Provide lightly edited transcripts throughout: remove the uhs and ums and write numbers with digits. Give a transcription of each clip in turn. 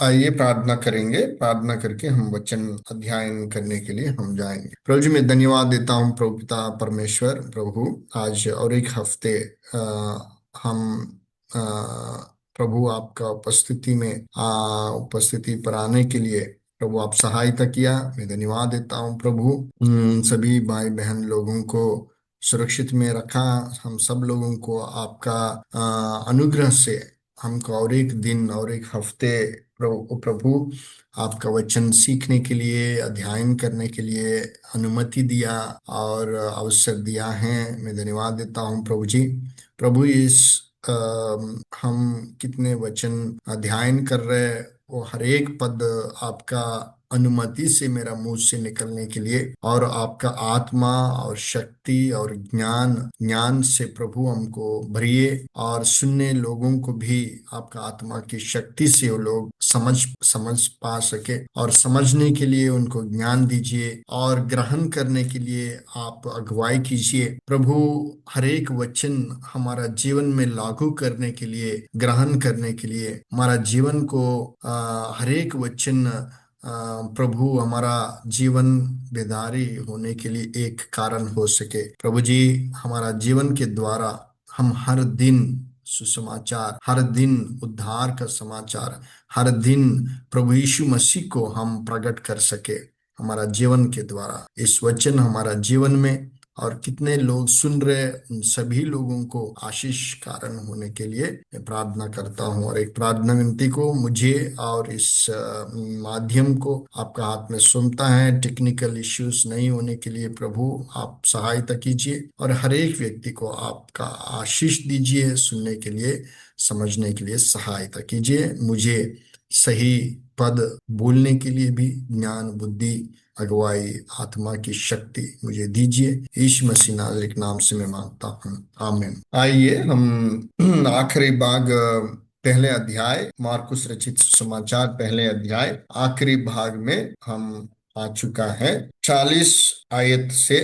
आइए प्रार्थना करेंगे। प्रार्थना करके हम वचन अध्ययन करने के लिए हम जाएंगे। प्रभु जी, मैं धन्यवाद देता हूँ प्रभु पिता परमेश्वर प्रभु, आज और एक हफ्ते आ, हम आ, प्रभु आपका उपस्थिति में उपस्थिति पर आने के लिए प्रभु आप सहायता किया। मैं धन्यवाद देता हूँ प्रभु। सभी भाई बहन लोगों को सुरक्षित में रखा। हम सब लोगों को आपका अनुग्रह से हमको और एक दिन और एक हफ्ते प्रभु प्रभु आपका वचन सीखने के लिए, अध्ययन करने के लिए अनुमति दिया और अवसर दिया है। मैं धन्यवाद देता हूँ प्रभु जी। प्रभु इस अ, हम कितने वचन अध्ययन कर रहे हैं, वो हर एक पद आपका अनुमति से मेरा मुंह से निकलने के लिए और आपका आत्मा और शक्ति और ज्ञान ज्ञान से प्रभु हमको भरिए और सुनने लोगों को भी आपका आत्मा की शक्ति से वो लोग समझ समझ पा सके और समझने के लिए उनको ज्ञान दीजिए और ग्रहण करने के लिए आप अगुवाई कीजिए प्रभु। हर एक वचन हमारा जीवन में लागू करने के लिए, ग्रहण करने के लिए, हमारा जीवन को हर एक वचन प्रभु हमारा जीवन बेदारी होने के लिए एक कारण हो सके प्रभु जी। हमारा जीवन के द्वारा हम हर दिन सुसमाचार, हर दिन उद्धार का समाचार, हर दिन प्रभु यीशु मसीह को हम प्रकट कर सके हमारा जीवन के द्वारा। इस वचन हमारा जीवन में और कितने लोग सुन रहे, उन सभी लोगों को आशीष कारण होने के लिए मैं प्रार्थना करता हूँ। और एक प्रार्थना विनती को मुझे और इस माध्यम को आपका हाथ में सौंपता है। टेक्निकल इश्यूज नहीं होने के लिए प्रभु आप सहायता कीजिए और हर एक व्यक्ति को आपका आशीष दीजिए, सुनने के लिए, समझने के लिए सहायता कीजिए। मुझे सही पद बोलने के लिए भी ज्ञान, बुद्धि, अगुवाई, आत्मा की शक्ति मुझे दीजिए। यीशु मसीह नाज़रेत के नाम से मैं मांगता हूँ, आमीन। आइए हम आखिरी भाग, पहले अध्याय, मार्कुस रचित सुसमाचार पहले अध्याय आखिरी भाग में हम आ चुका है। 40 आयत से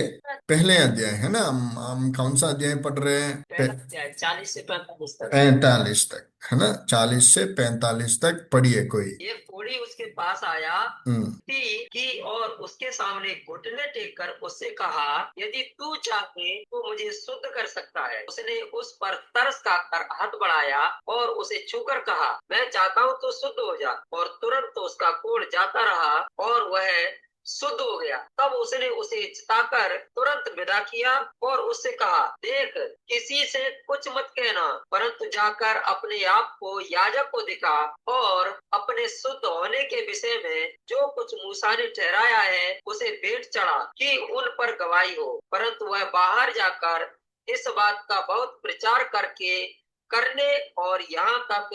पहले अध्याय है ना। हम कौन सा अध्याय पढ़ रहे हैं? 40 से 45 तक। 45 तक है ना। 40 से 45 तक पढ़िए कोई। एक कोढ़ी उसके पास आया हम्म। कि और उसके सामने घुटने टेक कर उससे कहा, यदि तू चाहे तो मुझे शुद्ध कर सकता है। उसने उस पर तरस खाकर हाथ बढ़ाया और उसे छूकर कहा, मैं चाहता हूँ तो शुद्ध हो जा। और तुरंत तो उसका कोढ़ जाता रहा और वह शुद्ध हो गया। तब उसने उसे चिताकर तुरंत विदा किया और उससे कहा, देख, किसी से कुछ मत कहना, परंतु जाकर अपने आप को याजक को दिखा और अपने शुद्ध होने के विषय में जो कुछ मूसा ने ठहराया है उसे भेंट चढ़ा कि उन पर गवाही हो। परंतु वह बाहर जाकर इस बात का बहुत प्रचार करने और यहाँ तक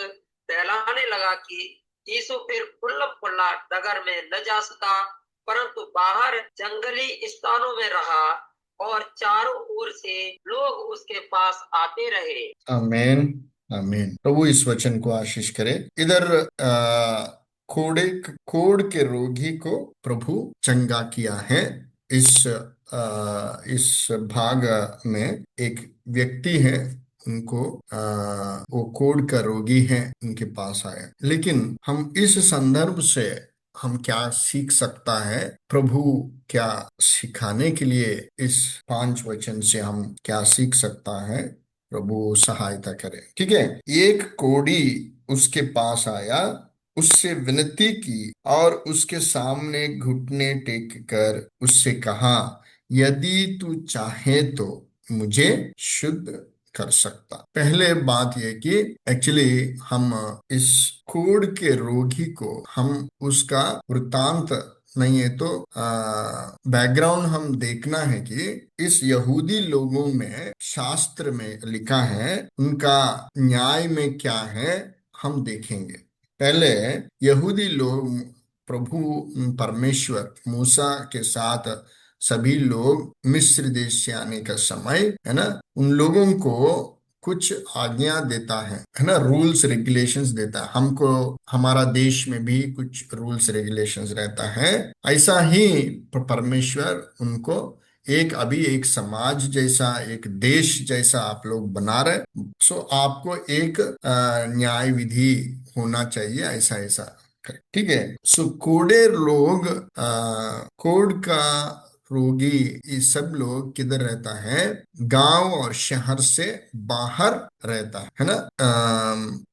फैलाने लगा कि यीशु फिर खुल्लम खुल्ला नगर में न जा सका, परंतु बाहर जंगली स्थानों में रहा और चारों ओर से लोग उसके पास आते रहे। आमीन। आमीन। प्रभु इस वचन को आशीष करे। इधर कोड़े कोड़ के रोगी को प्रभु चंगा किया है। इस भाग में एक व्यक्ति है, उनको वो कोड़ का रोगी है, उनके पास आया। लेकिन हम इस संदर्भ से हम क्या सीख सकता है, प्रभु क्या सिखाने के लिए इस 5 वचन से हम क्या सीख सकता है, प्रभु सहायता करे। ठीक है। एक कोढ़ी उसके पास आया, उससे विनती की और उसके सामने घुटने टेक कर उससे कहा, यदि तू चाहे तो मुझे शुद्ध कर सकता। पहले बात यह कि एक्चुअली हम इस कोढ़ के रोगी को हम उसका वृतांत नहीं है तो बैकग्राउंड हम देखना है कि इस यहूदी लोगों में शास्त्र में लिखा है, उनका न्याय में क्या है हम देखेंगे। पहले यहूदी लोग प्रभु परमेश्वर मूसा के साथ सभी लोग मिस्र देश से आने का समय है ना, उन लोगों को कुछ आज्ञा देता है ना, रूल्स रेगुलेशंस देता है। हमको हमारा देश में भी कुछ रूल्स रेगुलेशंस रहता है। ऐसा ही परमेश्वर उनको अभी एक समाज जैसा, एक देश जैसा आप लोग बना रहे। सो आपको एक न्याय विधि होना चाहिए, ऐसा ऐसा। ठीक है। सो कोड़े लोग, कोढ़ का रोगी, ये सब लोग किधर रहता है? गांव और शहर से बाहर रहता है ना।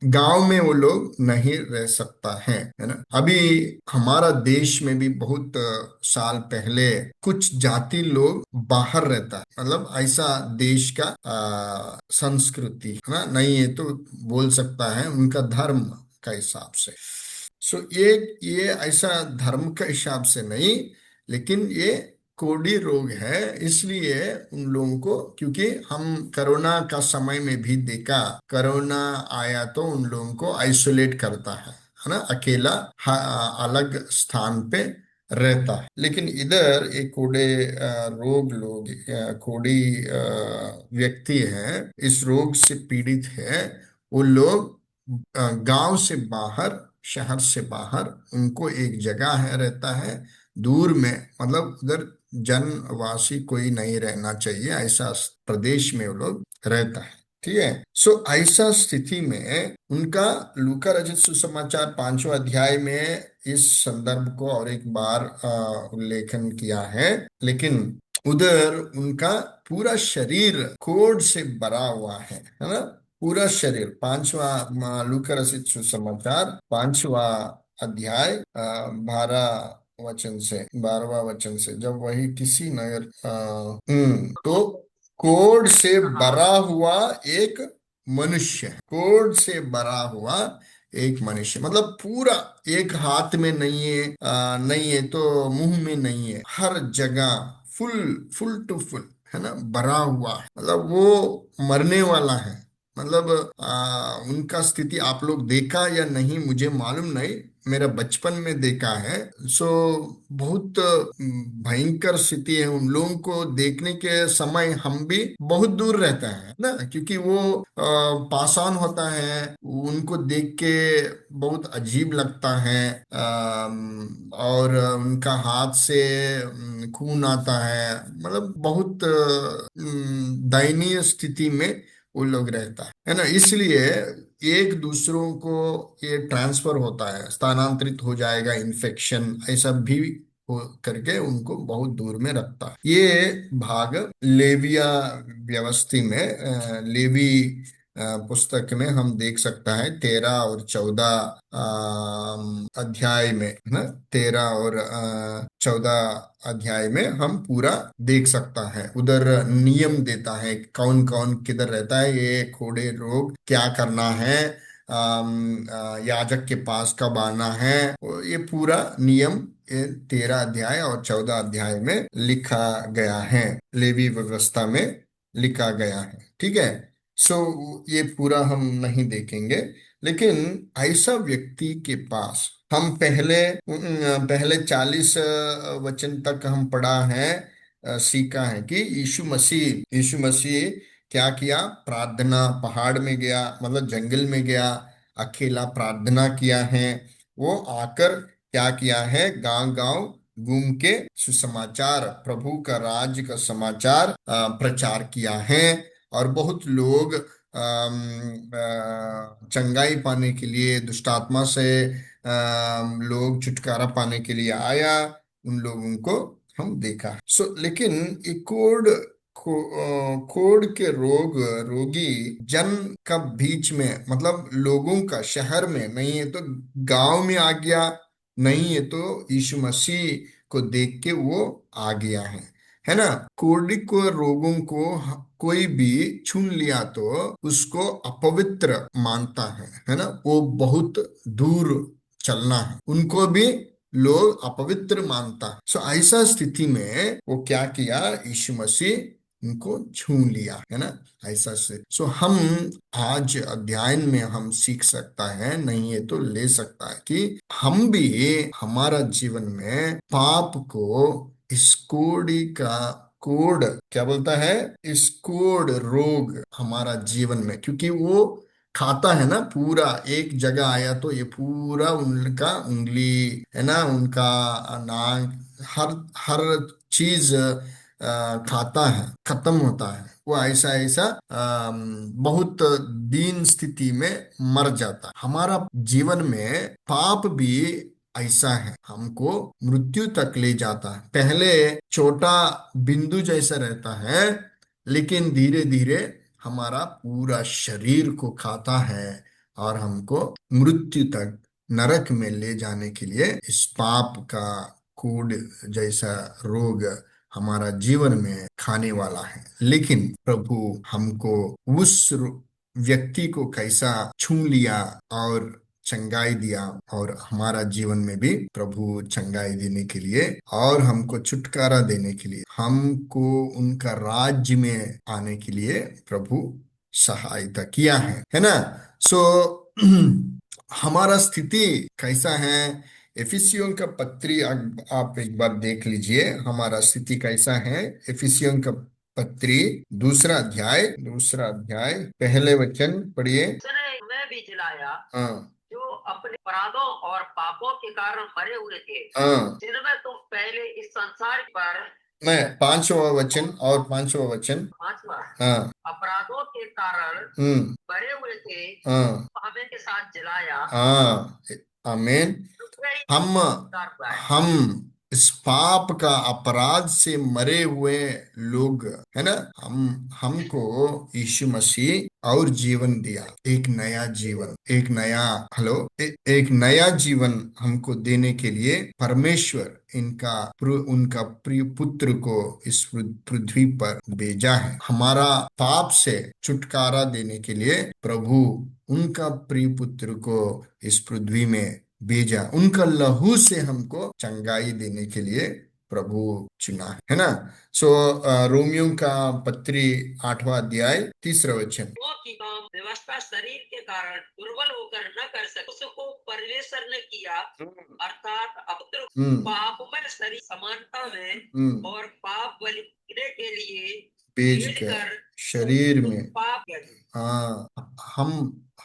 गांव में वो लोग नहीं रह सकता है ना। अभी हमारा देश में भी बहुत साल पहले कुछ जाति लोग बाहर रहता है, मतलब ऐसा देश का संस्कृति है ना, नहीं ये तो बोल सकता है उनका धर्म का हिसाब से। सो ये ऐसा धर्म का हिसाब से नहीं, लेकिन ये कोढ़ी रोग है। इसलिए उन लोगों को, क्योंकि हम कोरोना का समय में भी देखा, कोरोना आया तो उन लोगों को आइसोलेट करता है ना, अकेला अलग स्थान पे रहता है। लेकिन इधर एक कोढ़े रोग लोग, कोढ़ी व्यक्ति हैं, इस रोग से पीड़ित है, वो लोग गांव से बाहर, शहर से बाहर, उनको एक जगह है रहता है दूर में, मतलब उधर जनवासी कोई नहीं रहना चाहिए, ऐसा प्रदेश में वो लोग रहता है। ठीक है। सो ऐसा स्थिति में उनका लूका रचित सुसमाचार 5वां अध्याय में इस संदर्भ को और एक बार उल्लेखन किया है। लेकिन उधर उनका पूरा शरीर कोढ़ से भरा हुआ है ना। पूरा शरीर, 5वां लूका रचित सुसमाचार 5वां अध्याय 12 वचन से, जब वही किसी नगर तो कोढ़ से भरा हुआ एक मनुष्य है। कोढ़ से भरा हुआ एक मनुष्य, मतलब पूरा, एक हाथ में नहीं है, नहीं है तो मुंह में नहीं है, हर जगह फुल फुल टू फुल है ना, भरा हुआ है, मतलब वो मरने वाला है। मतलब उनका स्थिति आप लोग देखा या नहीं मुझे मालूम नहीं, मेरा बचपन में देखा है। सो बहुत भयंकर स्थिति है। उन लोगों को देखने के समय हम भी बहुत दूर रहते हैं ना, क्योंकि वो पास ऑन होता है, उनको देख के बहुत अजीब लगता है। और उनका हाथ से खून आता है, मतलब बहुत दयनीय स्थिति में वो लोग रहता है ना। इसलिए एक दूसरों को ये ट्रांसफर होता है, स्थानांतरित हो जाएगा, इन्फेक्शन ऐसा भी हो करके उनको बहुत दूर में रखता है। ये भाग लेविया व्यवस्थी में, लेवी पुस्तक में हम देख सकता है, 13 और 14 अध्याय में, है ना। 13 और 14 अध्याय में हम पूरा देख सकता है। उधर नियम देता है कौन कौन किधर रहता है, ये कोढ़े रोग क्या करना है, याजक के पास कब आना है, ये पूरा नियम ये 13 अध्याय और 14 अध्याय में लिखा गया है, लेवी व्यवस्था में लिखा गया है। ठीक है। सो ये पूरा हम नहीं देखेंगे। लेकिन ऐसा व्यक्ति के पास, हम पहले 40 वचन तक हम पढ़ा है, सीखा है कि यीशु मसीह क्या किया? प्रार्थना, पहाड़ में गया, मतलब जंगल में गया, अकेला प्रार्थना किया है। वो आकर क्या किया है? गांव गांव घूम के सुसमाचार, प्रभु का राज्य का समाचार प्रचार किया है। और बहुत लोग चंगाई पाने के लिए, दुष्ट आत्मा से लोग छुटकारा पाने के लिए आया, उन लोगों को हम देखा। लेकिन ये कोढ़ के रोगी जन का बीच में, मतलब लोगों का, शहर में नहीं है तो गांव में आ गया, नहीं है तो यीशु मसीह को देख के वो आ गया है ना। कोढ़ी को रोगों को कोई भी छून लिया तो उसको अपवित्र मानता है ना। वो बहुत दूर चलना है, उनको भी लोग अपवित्र मानता है। ऐसा स्थिति में वो क्या किया? यीशु मसीह उनको छू लिया है ना, ऐसा से। हम आज अध्ययन में हम सीख सकता है, नहीं है तो ले सकता है कि हम भी, हमारा जीवन में पाप को, इस कोढ़ी का, कोढ़ क्या बोलता है, इस कोढ़ रोग हमारा जीवन में, क्योंकि वो खाता है ना, पूरा एक जगह आया तो ये पूरा उनका उंगली है ना, उनका नाक, हर हर चीज खाता है, खत्म होता है, वो ऐसा ऐसा बहुत दीन स्थिति में मर जाता है। हमारा जीवन में पाप भी ऐसा है, हमको मृत्यु तक ले जाता है। पहले छोटा बिंदु जैसा रहता है, लेकिन धीरे धीरे हमारा पूरा शरीर को खाता है और हमको मृत्यु तक, नरक में ले जाने के लिए इस पाप का कूड़ जैसा रोग हमारा जीवन में खाने वाला है। लेकिन प्रभु हमको उस व्यक्ति को कैसा छू लिया और चंगाई दिया, और हमारा जीवन में भी प्रभु चंगाई देने के लिए और हमको छुटकारा देने के लिए, हमको उनका राज्य में आने के लिए प्रभु सहायता किया है ना। सो हमारा स्थिति कैसा है? एफिसियों का पत्री आप एक बार देख लीजिए, हमारा स्थिति कैसा है। एफिसियों का पत्री दूसरा अध्याय पहले वचन पढ़िए। उसने मैं भी जिलाया हाँ जो अपने अपराधों और पापों के कारण मरे हुए थे, हाँ, जिनमें तुम पहले इस संसार पर, मैं पांचवा वचन और पांचवा वचन। पांचवा, हाँ। अपराधों के कारण हम्म। मरे हुए थे, हाँ हमें के साथ जलाया, हाँ, आमीन। उसमें ही हम उद्धार हुआ है। हम इस पाप का अपराध से मरे हुए लोग, है ना। हमको यीशु मसीह और जीवन दिया, एक नया जीवन, एक नया हेलो एक नया जीवन हमको देने के लिए परमेश्वर उनका प्रिय पुत्र को इस पृथ्वी पर भेजा है। हमारा पाप से छुटकारा देने के लिए प्रभु उनका प्रिय पुत्र को इस पृथ्वी में भेजा, उनका लहू से हमको चंगाई देने के लिए प्रभु चुना है ना। सो रोमियो का पत्री 8वां अध्याय 3रा वचन। वो की काम व्यवस्था शरीर के कारण दुर्बल होकर न कर सके, उसको परमेश्वर ने किया, अर्थात अपने हम्म पाप में शरीर समानता में हम्म, और पाप बलि देने के लिए भेज भेज कर कर शरीर में। पाप किया। हाँ,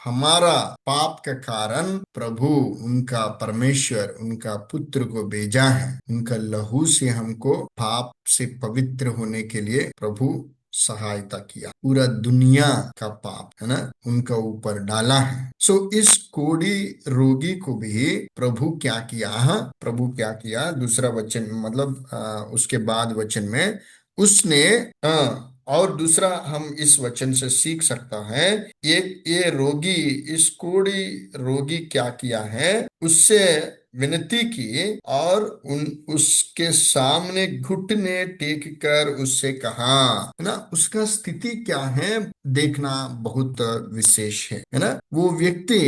हमारा पाप के कारण प्रभु उनका परमेश्वर उनका पुत्र को भेजा है, उनका लहू से हमको पाप से पवित्र होने के लिए प्रभु सहायता किया। पूरा दुनिया का पाप, है ना, उनका ऊपर डाला है। सो इस कोढ़ी रोगी को भी प्रभु क्या किया? हाँ, प्रभु क्या किया? दूसरा वचन मतलब उसके बाद वचन में उसने और दूसरा हम इस वचन से सीख सकता है, ये रोगी, इस कोढ़ी रोगी क्या किया है? उससे विनती की और उसके सामने घुटने टेक कर उससे कहा, है ना। उसका स्थिति क्या है देखना बहुत विशेष है ना। वो व्यक्ति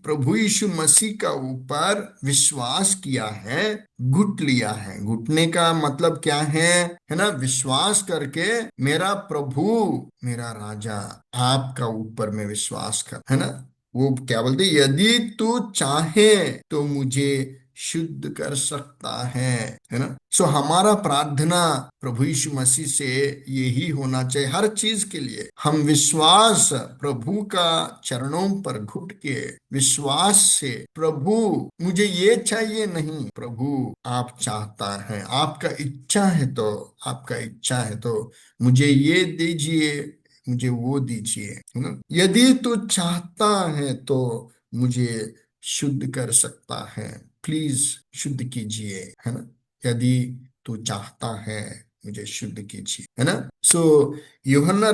प्रभु यीशु मसीह का ऊपर विश्वास किया है, घुट लिया है। घुटने का मतलब क्या है ना, विश्वास करके मेरा प्रभु, मेरा राजा, आपका ऊपर में विश्वास कर, है ना। वो क्या बोलते, यदि तू चाहे तो मुझे शुद्ध कर सकता है ना। सो हमारा प्रार्थना प्रभु यीशु मसीह से यही होना चाहिए हर चीज के लिए। हम विश्वास प्रभु का चरणों पर घुट के विश्वास से, प्रभु मुझे ये चाहिए नहीं, प्रभु आप चाहता है, आपका इच्छा है तो मुझे ये दीजिए, मुझे वो दीजिए, है ना। यदि तू चाहता है तो मुझे शुद्ध कर सकता है, प्लीज शुद्ध कीजिए, है ना। यदि तू चाहता है मुझे शुद्ध कीजिए, है ना। सो यूहन्ना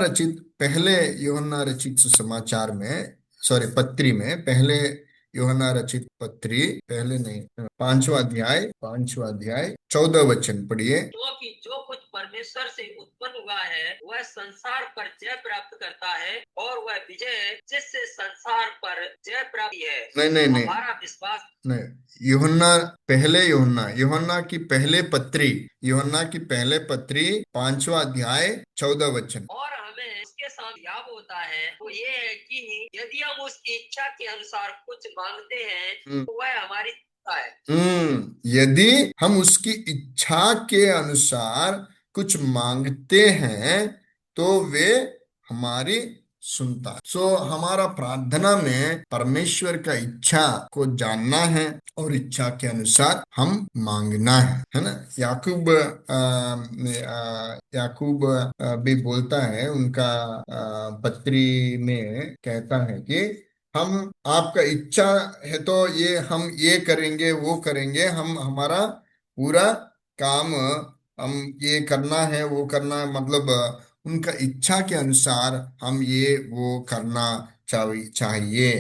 रचित सुसमाचार में, सॉरी पत्री में, पहले यूहन्ना रचित पत्री, पहले नहीं, 5वां अध्याय 14 वचन पढ़िए। क्योंकि जो कुछ परमेश्वर से उत्पन्न हुआ है वह संसार पर जय प्राप्त करता है, और वह विजय जिससे संसार पर जय प्राप्त है। नहीं नहीं नहीं हमारा विश्वास नहीं, यूहन्ना की पहले पत्री 5वां अध्याय 14 वचन। और हमें उसके साथ याद होता है वो ये है कि यदि हम उसकी इच्छा के अनुसार कुछ मांगते हैं तो वह हमारी इच्छा है। यदि हम उसकी इच्छा के अनुसार कुछ मांगते हैं तो वे हमारी सुनता है। सो हमारा प्रार्थना में परमेश्वर का इच्छा को जानना है और इच्छा के अनुसार हम मांगना है ना। याकूब भी बोलता है, उनका पत्री में कहता है कि हम आपका इच्छा है तो ये हम ये करेंगे वो करेंगे, हम हमारा पूरा काम हम ये करना है वो करना है, मतलब उनका इच्छा के अनुसार हम ये वो करना चाहिए।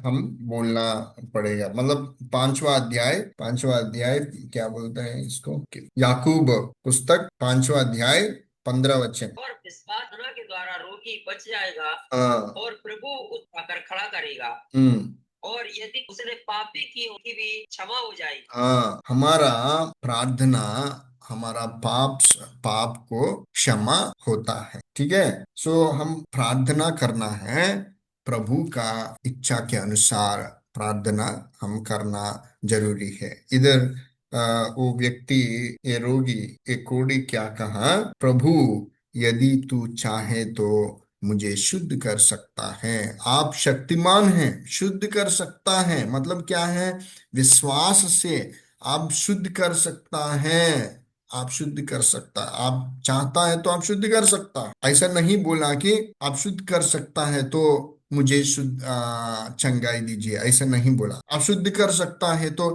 हम बोलना पड़ेगा। मतलब पांचवा अध्याय क्या बोलते हैं इसको, कि याकूब पुस्तक 5वां अध्याय 15 वचन। और विश्वास के द्वारा रोगी बच जाएगा, हाँ। और प्रभु उठाकर खड़ा करेगा, हम्म। और यदि उसने पापी की उनकी भी क्षमा हो जाएगी। हाँ, हमारा प्रार्थना हमारा पाप को क्षमा होता है। ठीक है। सो हम प्रार्थना करना है प्रभु का इच्छा के अनुसार, प्रार्थना हम करना जरूरी है। इधर वो व्यक्ति, ये रोगी, ये कोढ़ी क्या कहा, प्रभु यदि तू चाहे तो मुझे शुद्ध कर सकता है। आप शक्तिमान हैं, शुद्ध कर सकता है मतलब क्या है, विश्वास से आप शुद्ध कर सकता है। आप शुद्ध कर सकता है, आप चाहता है तो आप शुद्ध कर सकता है। ऐसा नहीं बोला कि आप शुद्ध कर सकता है तो मुझे शुद्ध चंगाई दीजिए, ऐसा नहीं बोला। आप शुद्ध कर सकता है तो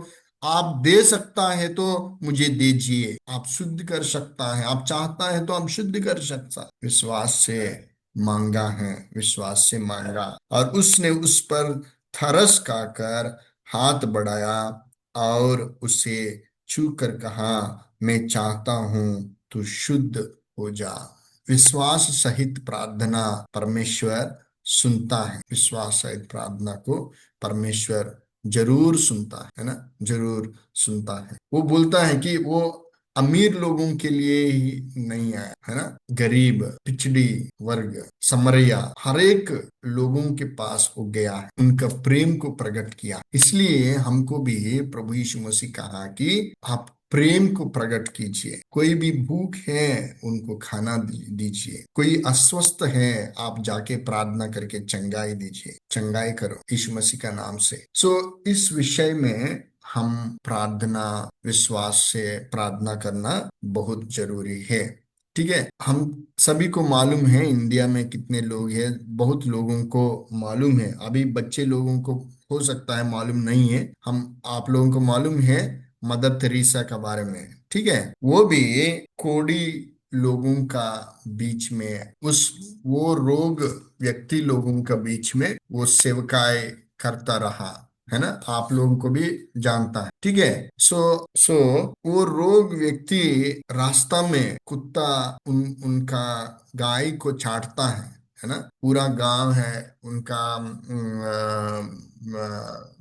आप दे सकता है तो मुझे दीजिए। आप शुद्ध कर सकता है, आप चाहता है तो आप शुद्ध कर सकता। विश्वास से मांगा है, विश्वास से मांगा, और उसने उस पर थरस खाकर हाथ बढ़ाया और उसे छू कर कहा, मैं चाहता हूं तू शुद्ध हो जा। विश्वास सहित प्रार्थना परमेश्वर सुनता है। विश्वास सहित प्रार्थना को परमेश्वर जरूर सुनता है ना, जरूर सुनता है। वो बोलता है कि वो अमीर लोगों के लिए ही नहीं आया है ना, गरीब, पिछड़ी वर्ग, समरया, हर एक लोगों के पास वो गया है, उनका प्रेम को प्रकट किया। इसलिए हमको भी प्रभु यीशु मसीह कहा कि आप प्रेम को प्रकट कीजिए। कोई भी भूख है उनको खाना दीजिए, कोई अस्वस्थ है आप जाके प्रार्थना करके चंगाई दीजिए, चंगाई करो यीशु मसीह का नाम से। सो इस विषय में हम प्रार्थना, विश्वास से प्रार्थना करना बहुत जरूरी है। ठीक है। हम सभी को मालूम है इंडिया में कितने लोग हैं, बहुत लोगों को मालूम है। अभी बच्चे लोगों को हो सकता है मालूम नहीं है, हम आप लोगों को मालूम है मदर तेरेसा का बारे में। ठीक है। वो भी कोढ़ी लोगों का बीच में, उस वो रोग व्यक्ति लोगों का बीच में वो सेवकाई करता रहा है ना, आप लोगों को भी जानता है। ठीक है। सो वो रोग व्यक्ति रास्ता में कुत्ता उनका गाय को चाटता है ना, पूरा गांव है उनका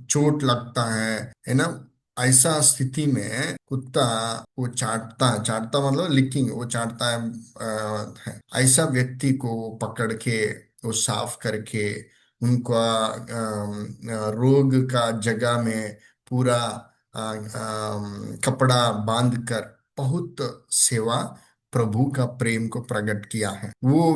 चोट लगता है ना। ऐसा स्थिति में कुत्ता वो चाटता मतलब लिकिंग, वो चाटता है। ऐसा व्यक्ति को पकड़ के वो साफ करके उनका रोग का जगह में पूरा कपड़ा बांध कर बहुत सेवा, प्रभु का प्रेम को प्रकट किया है। वो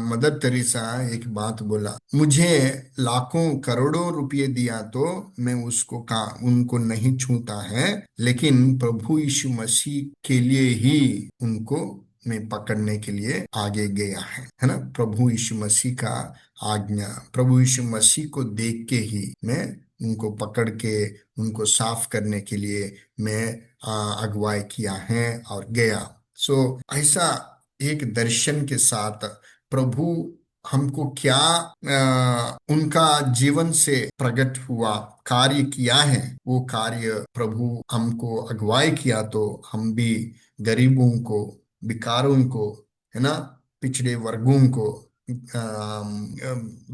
मदर तेरेसा एक बात बोला, मुझे लाखों करोड़ों रुपए दिया तो मैं उसको का उनको नहीं छूता है, लेकिन प्रभु यीशु मसीह के लिए ही उनको मैं पकड़ने के लिए आगे गया है ना। प्रभु यीशु मसीह का आज्ञा, प्रभु यीशु मसीह को देख के ही मैं उनको पकड़ के उनको साफ करने के लिए मैं अगुवाई किया है और गया। सो ऐसा एक दर्शन के साथ प्रभु हमको क्या उनका जीवन से प्रकट हुआ कार्य किया है, वो कार्य प्रभु हमको अगुवाई किया तो हम भी गरीबों को, भिखारों को, है ना, पिछड़े वर्गों को,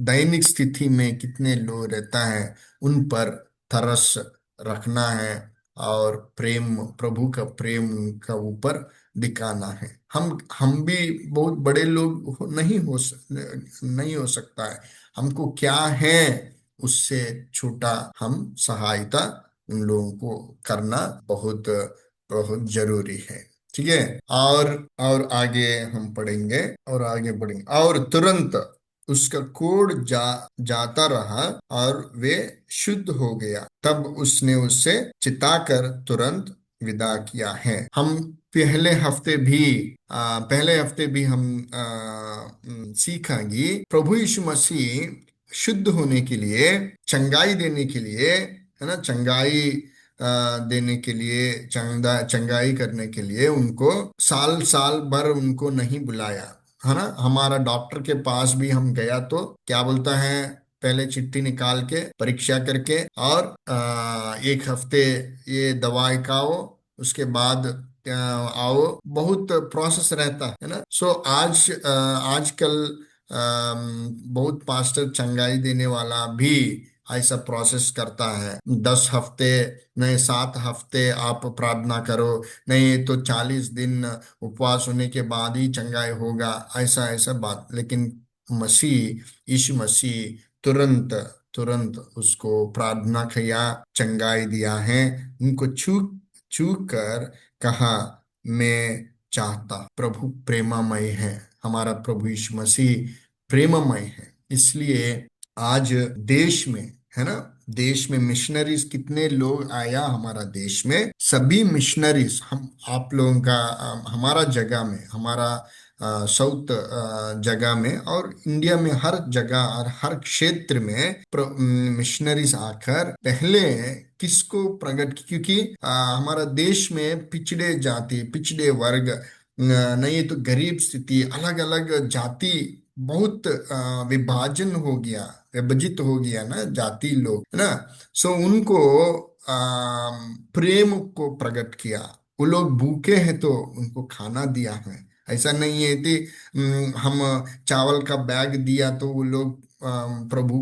दैनिक स्थिति में कितने लोग रहता है उन पर तरस रखना है और प्रेम, प्रभु का प्रेम उनका ऊपर दिखाना है। हम भी बहुत बड़े लोग नहीं हो सकता है, हमको क्या है उससे छोटा हम सहायता उन लोगों को करना बहुत बहुत जरूरी है। ठीक है। और आगे हम पढ़ेंगे, और आगे बढ़ेंगे, और तुरंत उसका कोढ़ जाता रहा और वे शुद्ध हो गया। तब उसने उसे चिताकर तुरंत विदा किया है। हम पहले हफ्ते भी हम सीखेंगे प्रभु यीशु मसीह शुद्ध होने के लिए, चंगाई देने के लिए, है ना, चंगाई देने के लिए, चंगाई करने के लिए उनको साल साल भर उनको नहीं बुलाया, है ना। हमारा डॉक्टर के पास भी हम गया तो क्या बोलता है, पहले चिट्ठी निकाल के परीक्षा करके और 1 हफ्ते ये दवाई खाओ, उसके बाद आओ, बहुत प्रोसेस रहता है ना। सो आजकल बहुत पास्टर चंगाई देने वाला भी ऐसा प्रोसेस करता है। 10 हफ्ते, नहीं 7 हफ्ते आप प्रार्थना करो, नहीं तो 40 दिन उपवास होने के बाद ही चंगाई होगा, ऐसा ऐसा बात। लेकिन यीशु मसीह तुरंत तुरंत उसको प्रार्थना किया, चंगाई दिया है। उनको छू छू कर कहा, मैं चाहता। प्रभु प्रेममय है, हमारा प्रभु यीशु मसीह प्रेममय है। इसलिए आज देश में, है ना, देश में मिशनरीज कितने लोग आया हमारा देश में, सभी मिशनरीज हम आप लोगों का हमारा जगह में, हमारा साउथ जगह में और इंडिया में हर जगह और हर क्षेत्र में मिशनरीज आकर पहले किसको प्रकट, क्योंकि हमारा देश में पिछड़े जाति, पिछड़े वर्ग, नहीं तो गरीब स्थिति, अलग अलग जाति, बहुत विभाजन हो गया, विभाजित हो गया ना जाति लोग, है ना। सो उनको प्रेम को प्रकट किया। वो लोग भूखे हैं तो उनको खाना दिया है। ऐसा नहीं है कि हम चावल का बैग दिया तो वो लोग प्रभु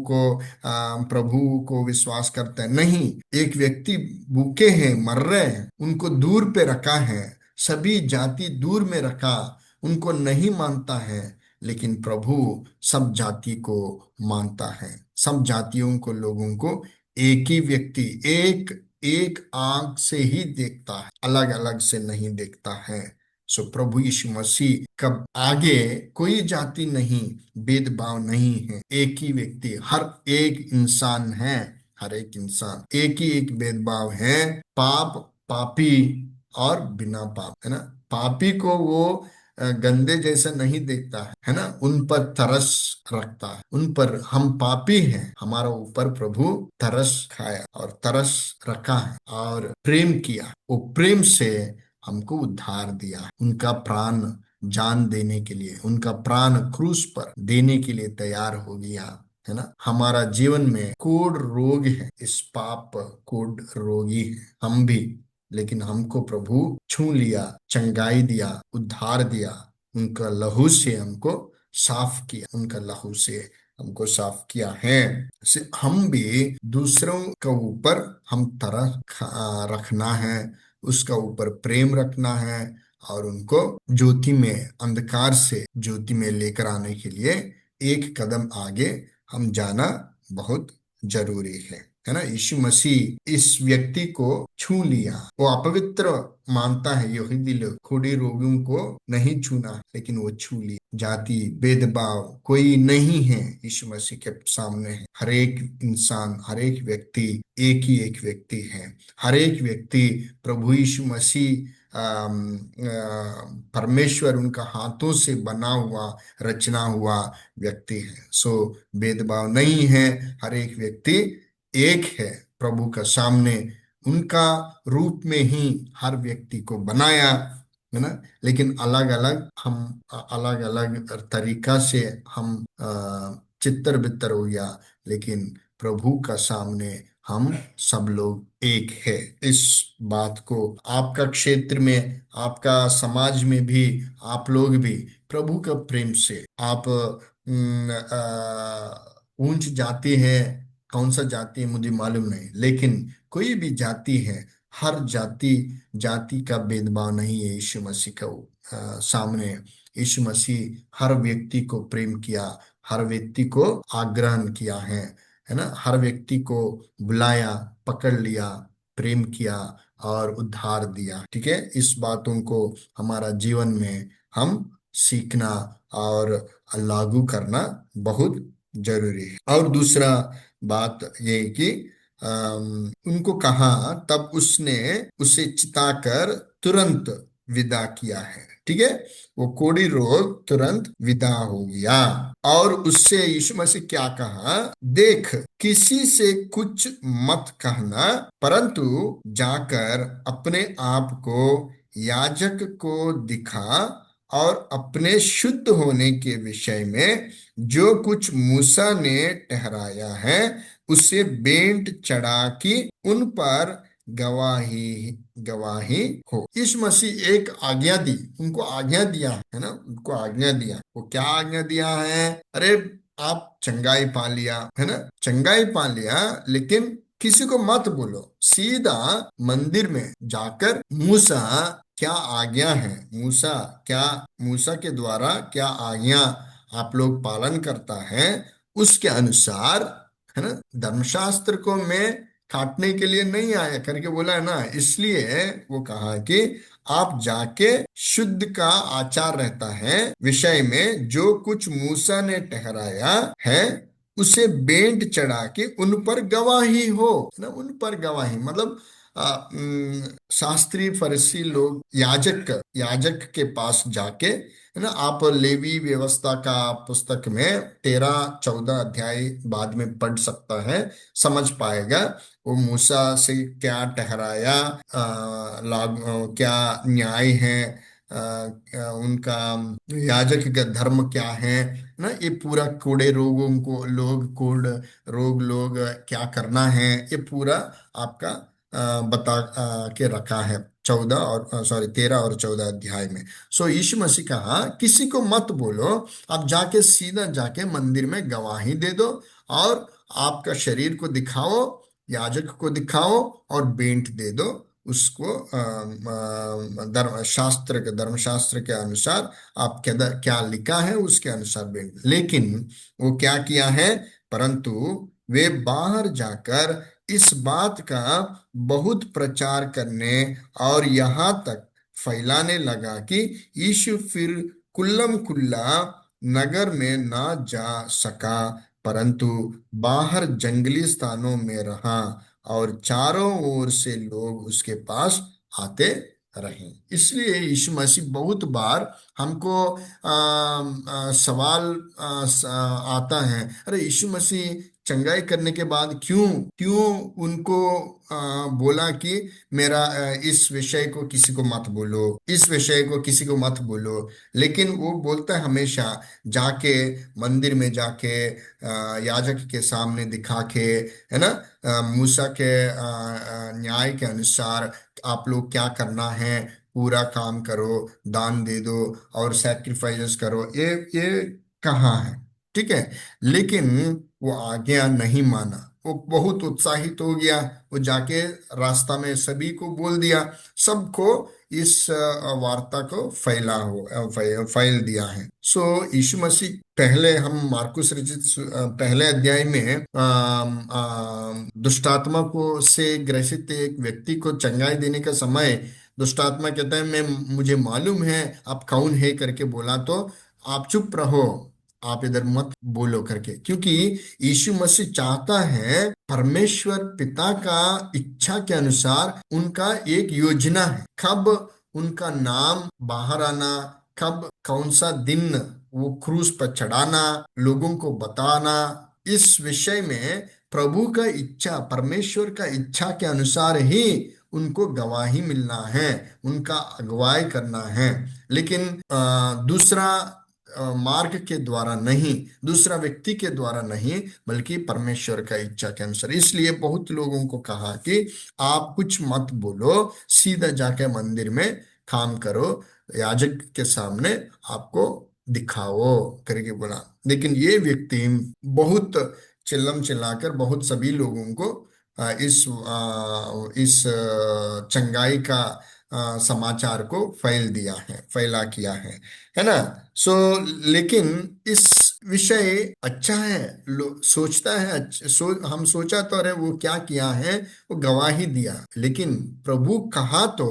को विश्वास करते हैं, नहीं। एक व्यक्ति भूखे हैं, मर रहे हैं, उनको दूर पे रखा है, सभी जाति दूर में रखा, उनको नहीं मानता है। लेकिन प्रभु सब जाति को मानता है, सब जातियों को, लोगों को एक ही व्यक्ति, एक एक आंख से ही देखता है, अलग अलग से नहीं देखता है। सो प्रभु यीशु मसीह कब आगे कोई जाति नहीं, भेदभाव नहीं है, एक ही व्यक्ति, हर एक इंसान है, हर एक इंसान, एक ही एक भेदभाव है, पाप, पापी और बिना पाप, है ना। पापी को वो गंदे जैसा नहीं देखता है ना, उन पर तरस रखता है, उन पर, हम पापी हैं, हमारा ऊपर प्रभु तरस खाया और तरस रखा है और प्रेम किया। वो प्रेम से हमको उद्धार दिया, उनका प्राण जान देने के लिए, उनका प्राण क्रूस पर देने के लिए तैयार हो गया, है ना। हमारा जीवन में कोढ़ रोग है, इस पाप कोढ़ रोगी है हम भी, लेकिन हमको प्रभु छू लिया, चंगाई दिया, उद्धार दिया, उनका लहू से हमको साफ किया, उनका लहू से हमको साफ किया है। हम भी दूसरों के ऊपर हम तरह रखना है, उसका ऊपर प्रेम रखना है और उनको ज्योति में, अंधकार से ज्योति में लेकर आने के लिए एक कदम आगे हम जाना बहुत जरूरी है ना। यीशु मसीह इस व्यक्ति को छू लिया, वो अपवित्र मानता है, यहूदी लोग कोढ़ी रोगियों को नहीं छूना, लेकिन वो छू लिया। जाति भेदभाव कोई नहीं है यीशु मसीह के सामने है। हर एक इंसान, हर एक व्यक्ति एक ही एक व्यक्ति है। हर एक व्यक्ति प्रभु यीशु मसीह परमेश्वर उनका हाथों से बना हुआ, रचना हुआ व्यक्ति है। सो भेदभाव नहीं है, हर एक व्यक्ति एक है प्रभु का सामने। उनका रूप में ही हर व्यक्ति को बनाया, है ना। लेकिन अलग अलग हम, अलग अलग तरीका से हम चित्तर बित्तर हो गया, लेकिन प्रभु का सामने हम सब लोग एक है। इस बात को आपका क्षेत्र में, आपका समाज में भी, आप लोग भी प्रभु का प्रेम से, आप ऊंच जाति है, कौन सा जाति है मुझे मालूम नहीं, लेकिन कोई भी जाति है, हर जाति, जाति का भेदभाव नहीं है यीशु मसीह का सामने। यीशु मसीह हर व्यक्ति को प्रेम किया, हर व्यक्ति को आग्रहण किया है ना, हर व्यक्ति को बुलाया, पकड़ लिया, प्रेम किया और उद्धार दिया। ठीक है, इस बातों को हमारा जीवन में हम सीखना और लागू करना बहुत जरूरी है। और दूसरा बात ये कि उनको कहा, तब उसने उसे चिताकर तुरंत विदा किया है। ठीक है, वो कोढ़ी रोग तुरंत विदा हो गया। और उससे यीशु मसीह क्या कहा, देख, किसी से कुछ मत कहना, परंतु जाकर अपने आप को याजक को दिखा और अपने शुद्ध होने के विषय में जो कुछ मूसा ने ठहराया है उसे बेंट चढ़ा कि उन पर गवाही गवाही हो। इस मसीह एक आज्ञा दी, उनको आज्ञा दिया है ना, उनको आज्ञा दिया। वो क्या आज्ञा दिया है? अरे, आप चंगाई पा लिया है ना, चंगाई पा लिया, लेकिन किसी को मत बोलो। सीधा मंदिर में जाकर मूसा क्या आज्ञा है, मूसा क्या, मूसा के द्वारा क्या आज्ञा आप लोग पालन करता है, उसके अनुसार, है ना। धर्मशास्त्र को मैं काटने के लिए नहीं आया करके बोला है ना, इसलिए वो कहा कि आप जाके शुद्ध का आचार रहता है विषय में जो कुछ मूसा ने ठहराया है उसे बेंट चढ़ा के उन पर गवाही हो, है ना। उन पर गवाही मतलब शास्त्री फरीसी लोग याजक याजक के पास जाके, है ना। आप लेवी व्यवस्था का पुस्तक में 13-14 अध्याय बाद में पढ़ सकता है, समझ पाएगा वो मूसा से क्या ठहराया, क्या न्याय है, उनका याजक का धर्म क्या है ना। ये पूरा कोड़े रोगों को लोग कोड रोग लोग क्या करना है, ये पूरा आपका बता के रखा है 13 और 14 अध्याय में। सो यीशु मसीह कहा, किसी को मत बोलो, आप जाके सीधा जाके मंदिर में गवाही दे दो और आपका शरीर को दिखाओ, याजक को दिखाओ और बेंट दे दो उसको। धर्मशास्त्र के अनुसार आप क्या क्या लिखा है उसके अनुसार बेंट। लेकिन वो क्या किया है, परंतु वे बाहर जाकर इस बात का बहुत प्रचार करने और यहाँ तक फैलाने लगा कि यीशु फिर कुल्लम कुल्ला नगर में ना जा सका, परंतु बाहर जंगली स्थानों में रहा और चारों ओर से लोग उसके पास आते रहे। इसलिए यीशु मसीह बहुत बार हमको सवाल आता है, अरे यीशु मसीह चंगाई करने के बाद क्यों क्यों उनको बोला कि मेरा इस विषय को किसी को मत बोलो, इस विषय को किसी को मत बोलो। लेकिन वो बोलता है हमेशा, जाके मंदिर में जाके याजक के सामने दिखा के, है ना, मूसा के न्याय के अनुसार आप लोग क्या करना है, पूरा काम करो, दान दे दो और सैक्रिफाइसेस करो, ये कहाँ है? ठीक है। लेकिन वो आज्ञा नहीं माना, वो बहुत उत्साहित हो गया, वो जाके रास्ता में सभी को बोल दिया, सबको इस वार्ता को फैल दिया है। सो यीशु मसीह, पहले हम मार्कुस रचित पहले अध्याय में दुष्टात्मा को से ग्रसित एक व्यक्ति को चंगाई देने का समय दुष्टात्मा कहता है, मैं मुझे मालूम है आप कौन है करके बोला, तो आप चुप रहो, आप इधर मत बोलो करके। क्योंकि यीशु मसीह चाहता है, परमेश्वर पिता का इच्छा के अनुसार उनका एक योजना है, कब उनका नाम बाहर आना, कब कौन सा दिन वो क्रूस पर चढ़ाना, लोगों को बताना, इस विषय में प्रभु का इच्छा, परमेश्वर का इच्छा के अनुसार ही उनको गवाही मिलना है, उनका अगुवाई करना है। लेकिन दूसरा मार्ग के द्वारा नहीं, दूसरा व्यक्ति के द्वारा नहीं, बल्कि परमेश्वर का इच्छा के अनुसार। इसलिए बहुत लोगों को कहा कि आप कुछ मत बोलो, सीधा जाके मंदिर में काम करो, याजक के सामने आपको दिखाओ करके बोला। लेकिन ये व्यक्ति बहुत चिल्लम चिल्लाकर बहुत सभी लोगों को इस चंगाई का समाचार को फैला किया है ना। सो लेकिन इस विषय अच्छा है, सोचता है, हम सोचा तो, अरे वो क्या किया है, वो गवाही दिया। लेकिन प्रभु कहा तो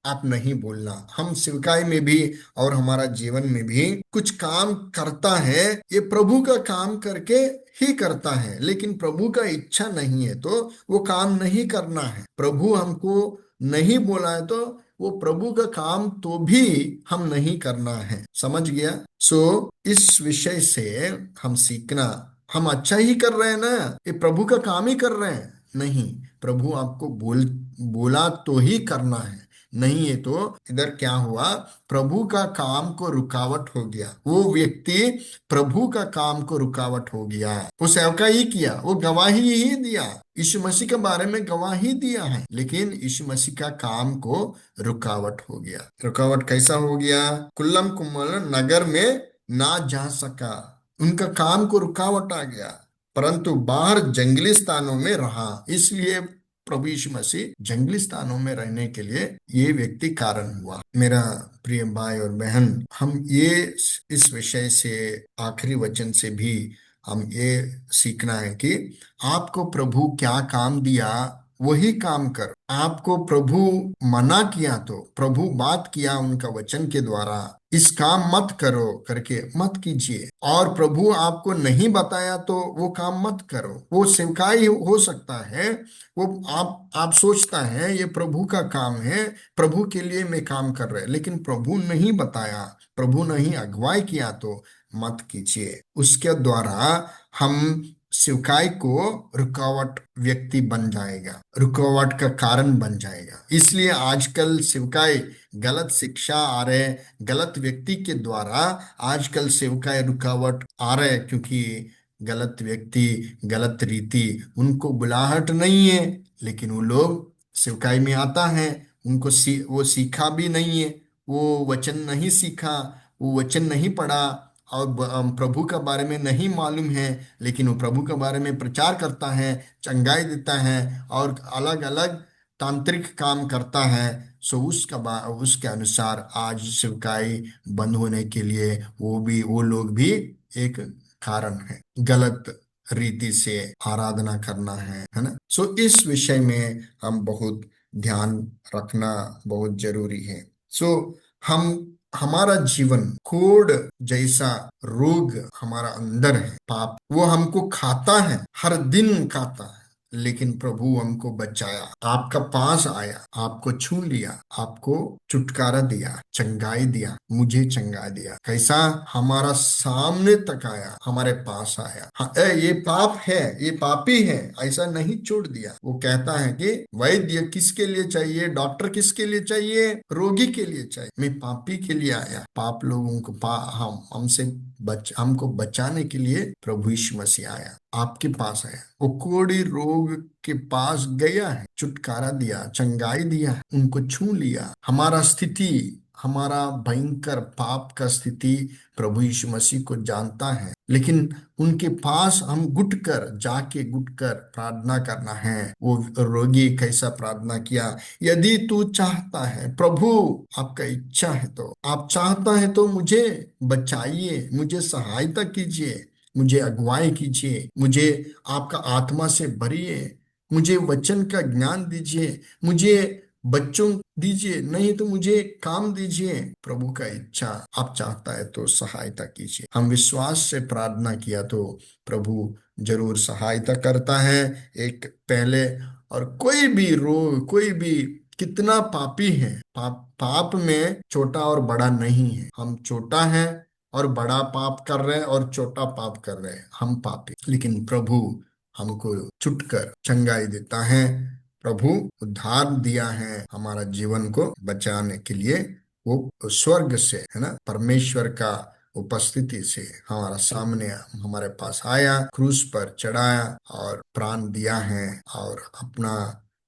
आप नहीं बोलना। हम सेवकाई में भी और हमारा जीवन में भी कुछ काम करता है, ये प्रभु का काम करके ही करता है, लेकिन प्रभु का इच्छा नहीं है तो वो काम नहीं करना है। प्रभु हमको नहीं बोला है तो वो प्रभु का काम तो भी हम नहीं करना है। समझ गया? सो इस विषय से हम सीखना, हम अच्छा ही कर रहे हैं ना, ये प्रभु का काम ही कर रहे हैं? नहीं, प्रभु आपको बोला तो ही करना है। नहीं है तो इधर क्या हुआ, प्रभु का काम को रुकावट हो गया। वो व्यक्ति प्रभु का काम को रुकावट हो गया। वो सेवका ही किया, वो गवाही ही दिया, यीशु मसीह के बारे में गवाही दिया है, लेकिन यीशु मसीह का काम को रुकावट हो गया। रुकावट कैसा हो गया? कुल्लम कुम्मल नगर में ना जा सका, उनका काम को रुकावट आ गया, परंतु बाहर जंगली स्थानों में रहा। इसलिए प्रभु यीशु मसीह जंगली स्थानों में रहने के लिए ये व्यक्ति कारण हुआ। मेरा प्रिय भाई और बहन, हम ये इस विषय से, आखिरी वचन से भी हम ये सीखना है कि आपको प्रभु क्या काम दिया वही काम कर। आपको प्रभु मना किया तो, प्रभु बात किया उनका वचन के द्वारा, इस काम मत करो करके मत कीजिए। और प्रभु आपको नहीं बताया तो वो काम मत करो। वो सेवकाई हो सकता है, वो आप सोचता है ये प्रभु का काम है, प्रभु के लिए मैं काम कर रहे, लेकिन प्रभु नहीं बताया, प्रभु नहीं अगुवाई किया तो मत कीजिए। उसके द्वारा हम शिवकाई को रुकावट व्यक्ति बन जाएगा, रुकावट का कारण बन जाएगा। इसलिए आजकल शिवकाई गलत शिक्षा आ रहे, गलत व्यक्ति के द्वारा आजकल शिवकाई रुकावट आ रहे, क्योंकि गलत व्यक्ति, गलत रीति, उनको बुलाहट नहीं है, लेकिन वो लोग शिवकाई में आता है, उनको वो सीखा भी नहीं है, वो वचन नहीं सीखा, वो वचन नहीं पढ़ा, और प्रभु का बारे में नहीं मालूम है, लेकिन वो प्रभु के बारे में प्रचार करता है, चंगाई देता है और अलग अलग तांत्रिक काम करता है। सो उसके अनुसार आज शिवकाई बंद होने के लिए वो लोग भी एक कारण है। गलत रीति से आराधना करना है ना। सो इस विषय में हम बहुत ध्यान रखना बहुत जरूरी है। सो हम हमारा जीवन कोढ़ जैसा रोग हमारा अंदर है, पाप, वो हमको खाता है, हर दिन खाता है, लेकिन प्रभु हमको बचाया, आपका पास आया, आपको छू लिया, आपको छुटकारा दिया, चंगाई दिया, मुझे चंगाई दिया। कैसा? हमारा सामने तक आया, हमारे पास आया। हाँ, ये पाप है, ये पापी है, ऐसा नहीं छोड़ दिया। वो कहता है कि वैद्य किसके लिए चाहिए, डॉक्टर किसके लिए चाहिए? रोगी के लिए चाहिए। मैं पापी के लिए आया, पाप लोगों को हमको बचाने के लिए प्रभु यीशु मसीह आया, आपके पास आया। वो कोढ़ी रोग के पास गया है, छुटकारा दिया, चंगाई दिया, उनको छू लिया। हमारा स्थिति, हमारा भयंकर पाप का स्थिति प्रभु यीशु मसीह को जानता है, लेकिन उनके पास हम घुटकर प्रार्थना करना है। वो रोगी कैसा प्रार्थना किया? यदि तू चाहता है, प्रभु आपका इच्छा है तो, आप चाहता है तो मुझे बचाइए, मुझे सहायता कीजिए, मुझे अगुवाई कीजिए, मुझे आपका आत्मा से भरिए, मुझे वचन का ज्ञान दीजिए, मुझे बच्चों दीजिए, नहीं तो मुझे काम दीजिए। प्रभु का इच्छा, आप चाहता है तो सहायता कीजिए। हम विश्वास से प्रार्थना किया तो प्रभु जरूर सहायता करता है। एक पहले, और कोई भी रोग, कोई भी कितना पापी है, पाप में छोटा और बड़ा नहीं है। हम छोटा है और बड़ा पाप कर रहे हैं, और छोटा पाप कर रहे हैं, हम पापी, लेकिन प्रभु हमको छुटकर चंगाई देता है। प्रभु उद्धार दिया है हमारा जीवन को बचाने के लिए। वो स्वर्ग से, है ना, परमेश्वर का उपस्थिति से हमारा सामने, हमारे पास आया, क्रूस पर चढ़ाया और प्राण दिया है, और अपना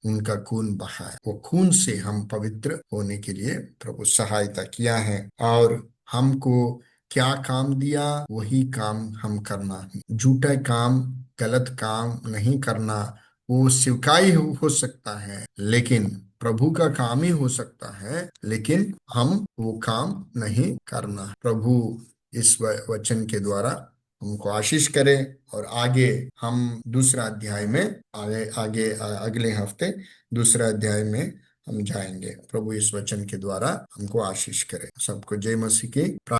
उनका खून बहाया। वो खून से हम पवित्र होने के लिए प्रभु सहायता किया है, और हमको क्या काम दिया वही काम हम करना है। झूठा काम, गलत काम नहीं करना। वो स्वीकार्य हो सकता है, लेकिन प्रभु का काम ही हो सकता है, लेकिन हम वो काम नहीं करना। प्रभु इस वचन के द्वारा हमको आशीष करे, और आगे हम दूसरा अध्याय में, आगे आगे अगले हफ्ते दूसरा अध्याय में हम जाएंगे। प्रभु इस वचन के द्वारा हमको आशीष करे। सबको जय मसीह की।